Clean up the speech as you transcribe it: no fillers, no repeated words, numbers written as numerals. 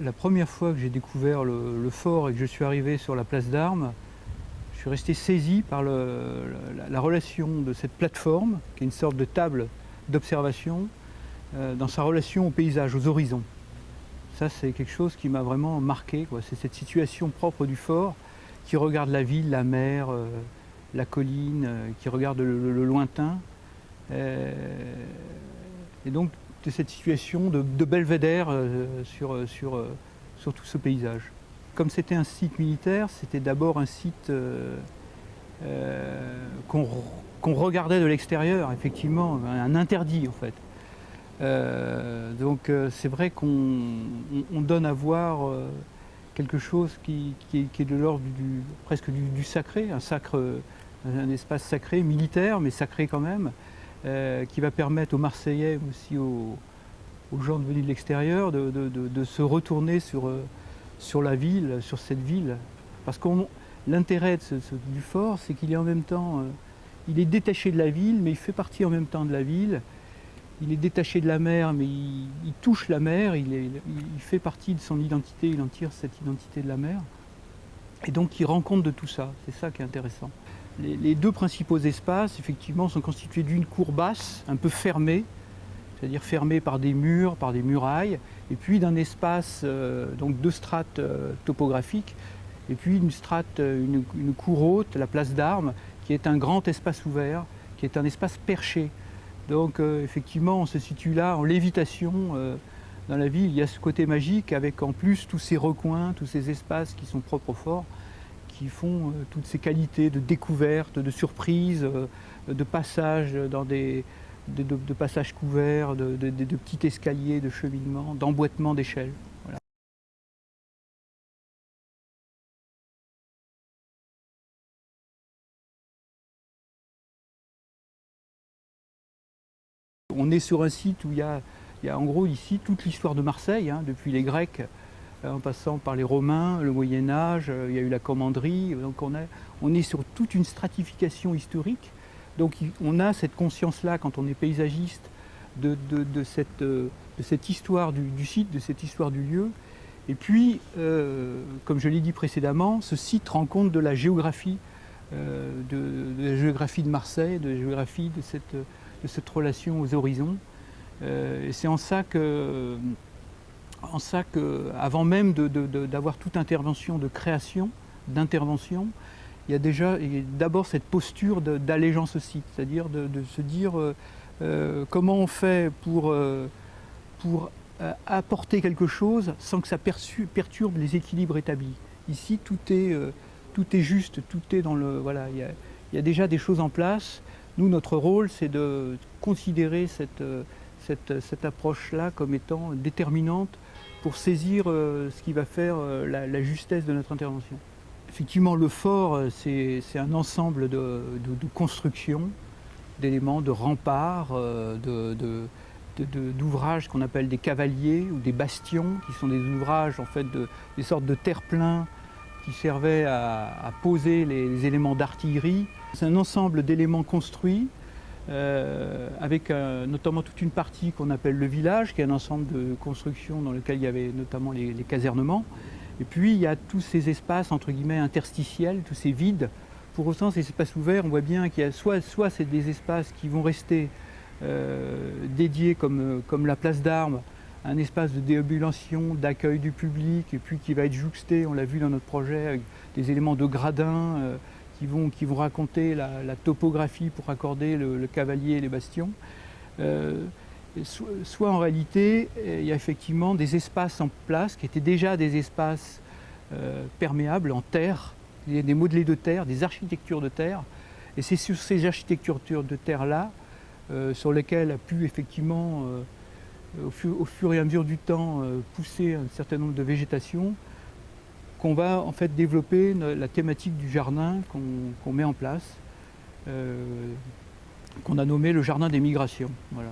La première fois que j'ai découvert le fort et que je suis arrivé sur la place d'Armes, je suis resté saisi par la relation de cette plateforme, qui est une sorte de table d'observation, dans sa relation au paysage, aux horizons. Ça, c'est quelque chose qui m'a vraiment marqué, quoi. C'est cette situation propre du fort qui regarde la ville, la mer, la colline, qui regarde le lointain. Euh, et donc, de cette situation de belvédère sur tout ce paysage. Comme c'était un site militaire, c'était d'abord un site qu'on regardait de l'extérieur, effectivement, un interdit en fait. Donc c'est vrai qu'on donne à voir quelque chose qui est de l'ordre presque du sacré, un espace sacré, militaire, mais sacré quand même, qui va permettre aux Marseillais, mais aussi aux gens venus de l'extérieur, de se retourner sur la ville, sur cette ville. Parce que l'intérêt du fort, c'est qu'il est en même temps, il est détaché de la ville, mais il fait partie en même temps de la ville. Il est détaché de la mer, mais il touche la mer, il fait partie de son identité, il en tire cette identité de la mer. Et donc il rend compte de tout ça, c'est ça qui est intéressant. Les deux principaux espaces, effectivement, sont constitués d'une cour basse, un peu fermée, c'est-à-dire fermée par des murs, par des murailles, et puis d'un espace, donc deux strates topographiques, et puis une cour haute, la place d'Armes, qui est un grand espace ouvert, qui est un espace perché. Donc effectivement, on se situe là en lévitation dans la ville. Il y a ce côté magique avec en plus tous ces recoins, tous ces espaces qui sont propres au fort, qui font toutes ces qualités de découverte, de surprise, de passage dans de passages couverts, de petits escaliers, de cheminement, d'emboîtement d'échelles. Voilà. On est sur un site où il y a en gros ici toute l'histoire de Marseille, hein, depuis les Grecs, en passant par les Romains, le Moyen-Âge, il y a eu la commanderie. Donc on est sur toute une stratification historique. Donc on a cette conscience-là, quand on est paysagiste, de cette histoire du site, de cette histoire du lieu. Et puis, comme je l'ai dit précédemment, ce site rend compte de la géographie, de la géographie de Marseille, de la géographie de cette relation aux horizons. Et c'est en ça que, avant même d'avoir toute intervention de création, d'intervention, il y a d'abord cette posture d'allégeance au site, c'est-à-dire de se dire comment on fait pour apporter quelque chose sans que ça perturbe les équilibres établis. Ici, tout est juste, tout est dans le... Voilà, il y a déjà des choses en place. Nous, notre rôle, c'est de considérer cette approche-là comme étant déterminante pour saisir ce qui va faire la justesse de notre intervention. Effectivement, le fort, c'est un ensemble de constructions, d'éléments, de remparts, d'ouvrages qu'on appelle des cavaliers ou des bastions, qui sont des ouvrages, en fait, des sortes de terre-pleins qui servaient à poser les éléments d'artillerie. C'est un ensemble d'éléments construits, avec notamment toute une partie qu'on appelle le village, qui est un ensemble de constructions dans lequel il y avait notamment les casernements. Et puis il y a tous ces espaces, entre guillemets, interstitiels, tous ces vides. Pour autant, ces espaces ouverts, on voit bien qu'il y a soit c'est des espaces qui vont rester dédiés comme la place d'Armes, un espace de déambulation, d'accueil du public, et puis qui va être jouxté, on l'a vu dans notre projet, avec des éléments de gradins qui vont raconter la topographie pour accorder le cavalier et les bastions. Soit en réalité, il y a effectivement des espaces en place qui étaient déjà des espaces perméables en terre, il y a des modelés de terre, des architectures de terre, et c'est sur ces architectures de terre-là sur lesquelles a pu effectivement, au fur et à mesure du temps, pousser un certain nombre de végétations, qu'on va en fait développer la thématique du jardin qu'on met en place, qu'on a nommé le jardin des migrations. Voilà.